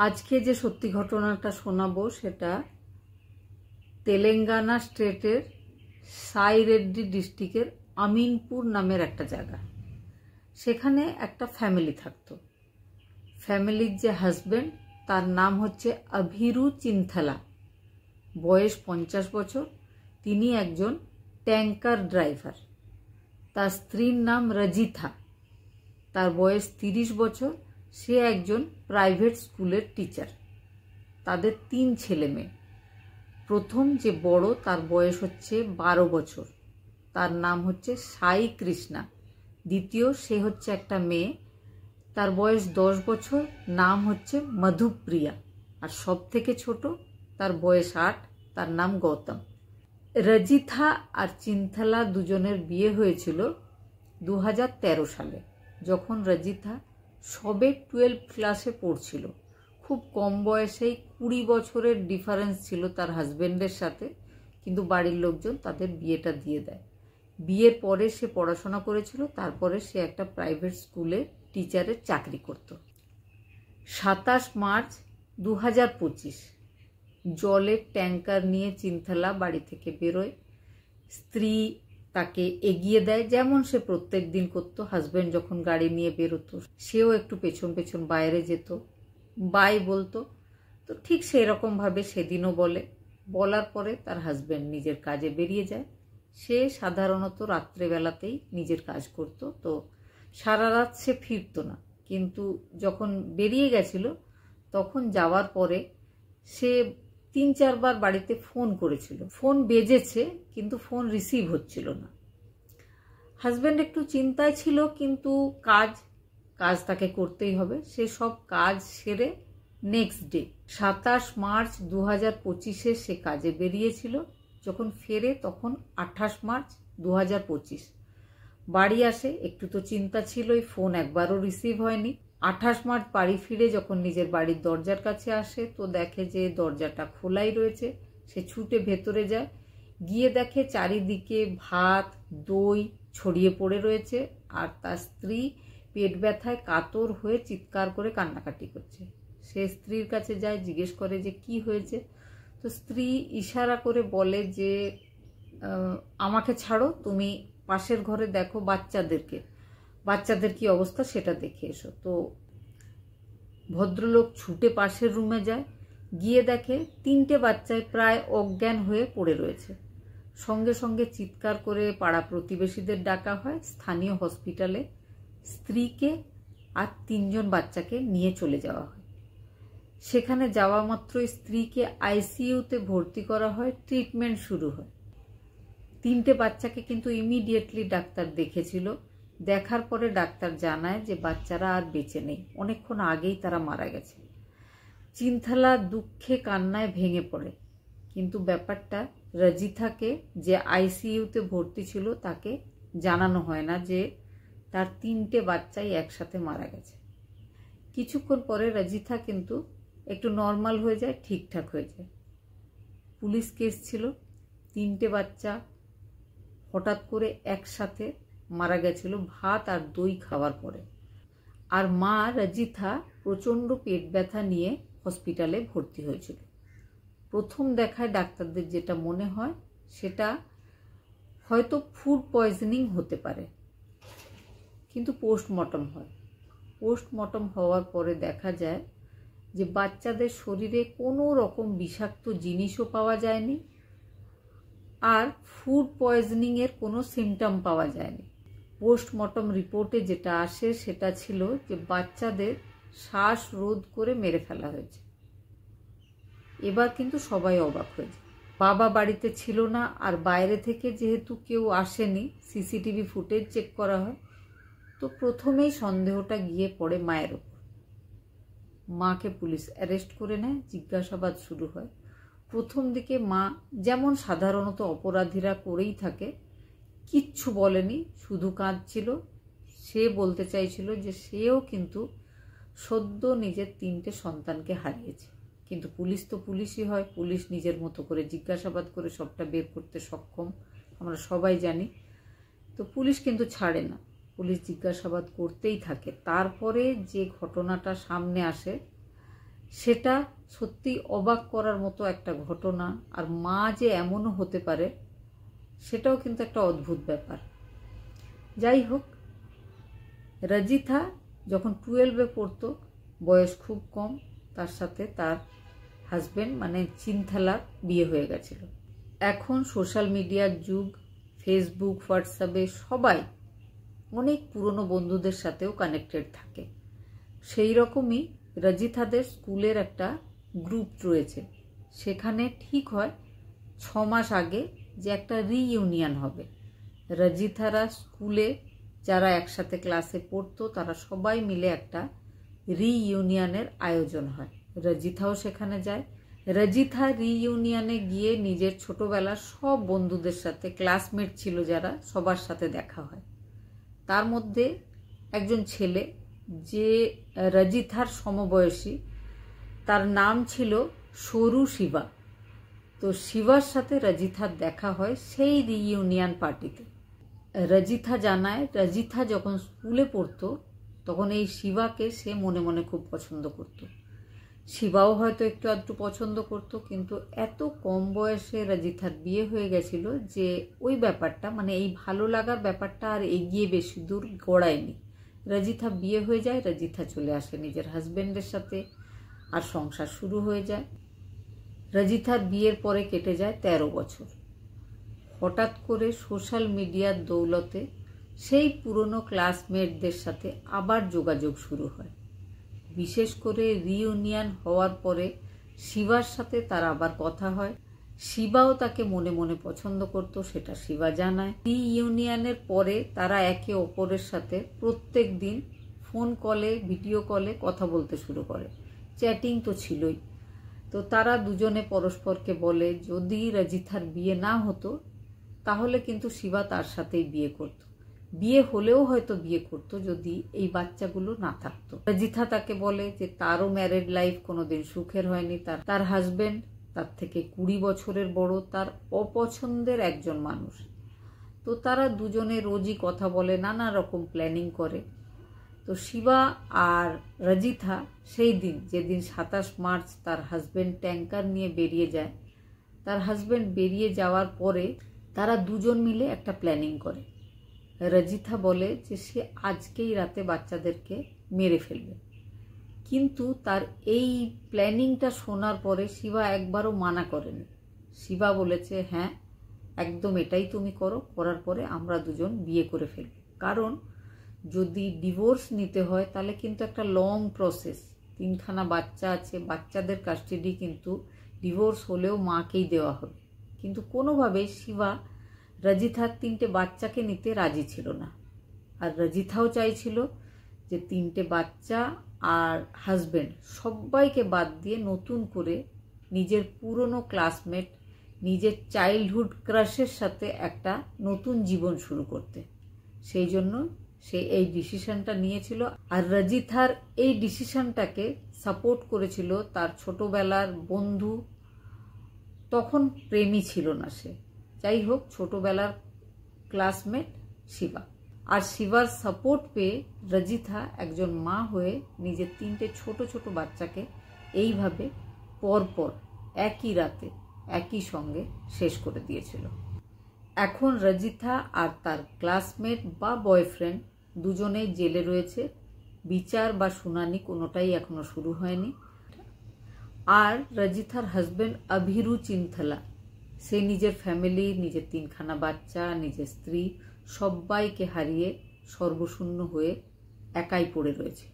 আজকে যে সত্যি ঘটনাটা শোনাবো সেটা তেলেঙ্গানা স্টেটের সাই রেড্ডি ডিস্ট্রিক্টের আমিনপুর নামের একটা জায়গা। সেখানে একটা ফ্যামিলি থাকতো। ফ্যামিলির যে হাজব্যান্ড তার নাম হচ্ছে অভিরু চিন্থালা, বয়স 50 বছর। তিনি একজন ট্যাঙ্কার ড্রাইভার। তার স্ত্রীর নাম রজিথা, তার বয়স 30 বছর। সে একজন প্রাইভেট স্কুলের টিচার। তাদের 3 ছেলে মেয়ে। প্রথম যে বড় তার বয়স হচ্ছে 12 বছর, তার নাম হচ্ছে সাই কৃষ্ণা। দ্বিতীয় সে হচ্ছে একটা মেয়ে, তার বয়স 10 বছর, নাম হচ্ছে মধুপ্রিয়া। আর সব থেকে ছোট, তার বয়স 8, তার নাম গৌতম। রজিথা আর চিন্থালা দুজনের বিয়ে হয়েছিল 2013 সালে, যখন রজিথা সবে 12 ক্লাসে পড়ছিল। খুব কম বয়সেই 20 বছরের ডিফারেন্স ছিল তার হাজবেন্ডের সাথে, কিন্তু বাড়ির লোকজন তাদের বিয়েটা দিয়ে দেয়। বিয়ের পরে সে পড়াশোনা করেছিল, তারপরে সে একটা প্রাইভেট স্কুলে টিচারের চাকরি করত। 27 মার্চ 2025 জলের ট্যাঙ্কার নিয়ে চিন্থালা বাড়ি থেকে বেরোয়। স্ত্রী তাকে এগিয়ে দেয়, যেমন সে প্রত্যেক দিন করতো। হাজব্যান্ড যখন গাড়ি নিয়ে বেরোতো সেও একটু পেছন পেছন বাইরে যেত, বাই বলতো। তো ঠিক সেই রকমভাবে সেদিনও বলার পরে তার হাজব্যান্ড নিজের কাজে বেরিয়ে যায়। সে সাধারণত রাত্রেবেলাতেই নিজের কাজ করত, তো সারা রাত সে ফিরতো না। কিন্তু যখন বেরিয়ে গেছিল তখন যাওয়ার পরে সে 3-4 বার বাড়িতে ফোন করেছিল। ফোন বেজেছে কিন্তু ফোন রিসিভ হচ্ছিল না। হাজব্যান্ড একটু চিন্তায় ছিল, কিন্তু কাজ তাকে করতেই হবে। সে সব কাজ সেরে নেক্সট ডে 27 মার্চ 2025 সে কাজে বেরিয়েছিল। যখন ফেরে তখন 28 মার্চ 2025 বাড়ি আসে। একটু তো চিন্তা ছিলই, ফোন একবারও রিসিভ হয়নি। 28 মার্চ বাড়ি ফিরে যখন নিজের বাড়ির দরজার কাছে আসে তো দেখে যে দরজাটা খোলাই রয়েছে। সে ছুটে ভেতরে যায়, গিয়ে দেখে চারিদিকে ভাত দই ছড়িয়ে পড়ে রয়েছে, আর তার স্ত্রী পেট ব্যথায় কাতর হয়ে চিৎকার করে কান্নাকাটি করছে। সে স্ত্রীর কাছে যায়, জিজ্ঞেস করে যে কি হয়েছে। তো স্ত্রী ইশারা করে বলে যে আমাকে ছাড়ো, তুমি পাশের ঘরে দেখো বাচ্চাদের কি অবস্থা সেটা দেখে এসো। তো ভদ্রলোক ছুটে পাশের রুমে যায়, গিয়ে দেখে 3টে বাচ্চায় প্রায় অজ্ঞান হয়ে পড়ে রয়েছে। সঙ্গে সঙ্গে চিৎকার করে পাড়া প্রতিবেশীদের ডাকা হয়। স্থানীয় হসপিটালে স্ত্রীকে আর 3 জন বাচ্চাকে নিয়ে চলে যাওয়া হয়। সেখানে যাওয়া মাত্রই স্ত্রীকে আইসিইউতে ভর্তি করা হয়, ট্রিটমেন্ট শুরু হয়। 3টে বাচ্চাকে কিন্তু ইমিডিয়েটলি ডাক্তার দেখেছিল। দেখার পরে ডাক্তার জানায় যে বাচ্চারা আর বেঁচে নেই, অনেকক্ষণ আগেই তারা মারা গেছে। চিন্থালা দুঃখে কান্নায় ভেঙে পড়ে, কিন্তু ব্যাপারটা রজিথাকে, যে আইসিইউতে ভর্তি ছিল, তাকে জানানো হয় না যে তার 3টে বাচ্চাই একসাথে মারা গেছে। কিছুক্ষণ পরে রজিথা কিন্তু একটু নর্মাল হয়ে যায়, ঠিকঠাক হয়ে যায়। পুলিশ কেস ছিল, 3টে বাচ্চা হঠাৎ করে একসাথে মারা গেছিল ভাত আর দই খাওয়ার পরে। আর মা রজিথা প্রচণ্ড পেট ব্যথা নিয়ে হসপিটালে ভর্তি হয়েছিল। প্রথম দেখায় ডাক্তারদের যেটা মনে হয় সেটা হয়তো ফুড পয়জনিং হতে পারে, কিন্তু পোস্টমর্টম হয়। পোস্টমর্টম হওয়ার পরে দেখা যায় যে বাচ্চাদের শরীরে কোনো রকম বিষাক্ত জিনিসও পাওয়া যায়নি, আর ফুড পয়জনিংয়ের কোনো সিমটম পাওয়া যায়নি। পোস্টমর্টম রিপোর্টে যেটা আসে সেটা ছিল যে বাচ্চাদের শ্বাসরোধ করে মেরে ফেলা হয়েছে। এবার কিন্তু সবাই অবাক হয়েছে। বাবা বাড়িতে ছিল না, আর বাইরে থেকে যেহেতু কেউ আসেনি, সিসিটিভি ফুটেজ চেক করা হয়, তো প্রথমেই সন্দেহটা গিয়ে পড়ে মায়ের ওপর। মাকে পুলিশ অ্যারেস্ট করে নেয়, জিজ্ঞাসাবাদ শুরু হয়। প্রথম দিকে মা যেমন সাধারণত অপরাধীরা করেই থাকে, কিচ্ছু বলেনি, শুধু কাঁদছিল। সে বলতে চাইছিল যে সেও কিন্তু সদ্য নিজের 3টে সন্তানকে হারিয়েছে। কিন্তু পুলিশ তো পুলিশই হয়, পুলিশ নিজের মতো করে জিজ্ঞাসাবাদ করে সবটা বের করতে সক্ষম, আমরা সবাই জানি। তো পুলিশ কিন্তু ছাড়ে না, পুলিশ জিজ্ঞাসাবাদ করতেই থাকে। তারপরে যে ঘটনাটা সামনে আসে সেটা সত্যি অবাক করার মতো একটা ঘটনা। আর মা যে এমনও হতে পারে সেটাও কিন্তু একটা অদ্ভুত ব্যাপার। যাই হোক, রাজিথা যখন 12-এ পড়তো, বয়স খুব কম, তার সাথে তার হাজব্যান্ড মানে চিন্থালার বিয়ে হয়ে গেছিল। এখন সোশ্যাল মিডিয়ার যুগ, ফেসবুক, হোয়াটসঅ্যাপে সবাই অনেক পুরনো বন্ধুদের সাথেও কানেক্টেড থাকে। সেই রকমই রাজিথাদের স্কুলের একটা গ্রুপ রয়েছে। সেখানে ঠিক হয় 6 মাস আগে যে একটা রিইউনিয়ন হবে। রাজিথারা স্কুলে যারা একসাথে ক্লাসে পড়তো তারা সবাই মিলে একটা রিইউনিয়নের আয়োজন হয়। রাজিথাও সেখানে যায়। রাজিথা রিইউনিয়নে গিয়ে নিজের ছোটবেলার সব বন্ধুদের সাথে, ক্লাসমেট ছিল যারা, সবার সাথে দেখা হয়। তার মধ্যে একজন ছেলে যে রাজিথার সমবয়সী, তার নাম ছিল সরু শিবা। তো শিবার সাথে রাজিথার দেখা হয় সেই রিইউনিয়ন পার্টিতে। রাজিথা জানায়, রাজিথা যখন স্কুলে পড়তো তখন এই শিবাকে সে মনে মনে খুব পছন্দ করত। শিবাও হয়তো একটু আধটু পছন্দ করত, কিন্তু এত কম বয়সে রাজিথার বিয়ে হয়ে গেছিল যে ওই ব্যাপারটা, মানে এই ভালো লাগার ব্যাপারটা আর এগিয়ে বেশি দূর গড়ায়নি। রাজিথা বিয়ে হয়ে যায়, রাজিথা চলে আসে নিজের হাজব্যান্ডের সাথে, আর সংসার শুরু হয়ে যায়। রাজিথার বিয়ের পরে কেটে যায় 13 বছর। হঠাৎ করে সোশ্যাল মিডিয়ার দৌলতে সেই পুরনো ক্লাসমেটদের সাথে আবার যোগাযোগ শুরু হয়। বিশেষ করে রিইউনিয়ন হওয়ার পরে শিবার সাথে তার আবার কথা হয়। শিবাও তাকে মনে মনে পছন্দ করত, সেটা শিবা জানায়। রিইউনিয়নের পরে তারা একে অপরের সাথে প্রত্যেক দিন ফোন কলে, ভিডিও কলে কথা বলতে শুরু করে। চ্যাটিং তো ছিলই। তো তারা দুজনে পরস্পরকে বলে যদি রাজিথার বিয়ে না হতো তাহলে কিন্তু শিবা তার সাথেই বিয়ে করত। বিয়ে হলেও হয়তো বিয়ে করত যদি এই বাচ্চাগুলো না থাকতো। রাজিথা তাকে বলে যে তারও ম্যারেড লাইফ কোনোদিন সুখের হয়নি। তার হাজবেন্ড তার থেকে 20 বছরের বড়, তার অপছন্দের একজন মানুষ। তো তারা দুজনে রোজই কথা বলে, নানা রকম প্ল্যানিং করে। তো শিবা আর রাজিথা সেই দিন, যেদিন 27 মার্চ তার হাজবেন্ড ট্যাঙ্কার নিয়ে বেরিয়ে যায়, তার হাজবেন্ড বেরিয়ে যাওয়ার পরে তারা দুজন মিলে একটা প্ল্যানিং করে। রাজিথা বলে যে সে আজকেই রাতে বাচ্চাদেরকে মেরে ফেলবে। কিন্তু তার এই প্ল্যানিংটা শোনার পরে শিবা একবারও মানা করেনি। শিবা বলেছে হ্যাঁ একদম এটাই তুমি করো, করার পরে আমরা দুজন বিয়ে করে ফেলব। কারণ যদি ডিভোর্স নিতে হয় তাহলে কিন্তু একটা লং প্রসেস, 3খানা বাচ্চা আছে, বাচ্চাদের কাস্টাডি কিন্তু ডিভোর্স হলেও মাকেই দেওয়া হবে। কিন্তু কোনোভাবেই শিবা রাজিথার 3টে বাচ্চাকে নিতে রাজি ছিল না। আর রাজিথাও চাইছিল যে 3টে বাচ্চা আর হাজবেন্ড সবাইকে বাদ দিয়ে নতুন করে নিজের পুরনো ক্লাসমেট, নিজের চাইল্ডহুড ক্রাশের সাথে একটা নতুন জীবন শুরু করতে। সেই জন্য সে এই ডিসিশনটা নিয়েছিল। আর রাজিথার এই ডিসিশনটাকে সাপোর্ট করেছিল তার ছোটবেলার বন্ধু, তখন প্রেমী ছিল না সে, যাই হোক ছোটবেলার ক্লাসমেট শিবা। আর শিবার সাপোর্ট পেয়ে রাজিথা একজন মা হয়ে নিজের 3টে ছোট ছোট বাচ্চাকে এইভাবে পরপর একই রাতে একই সঙ্গে শেষ করে দিয়েছিল। এখন রাজিথা আর তার ক্লাসমেট বা বয়ফ্রেন্ড দুজনেই জেলে রয়েছে। বিচার বা শুনানি কোনোটাই এখনো শুরু হয়নি। আর রাজিথার হাজবেন্ড অভিরু চিন্থালা, সে নিজের ফ্যামিলি, নিজের 3খানা বাচ্চা, নিজের স্ত্রী সবাইকে হারিয়ে সর্বশূন্য হয়ে একাই পড়ে রয়েছে।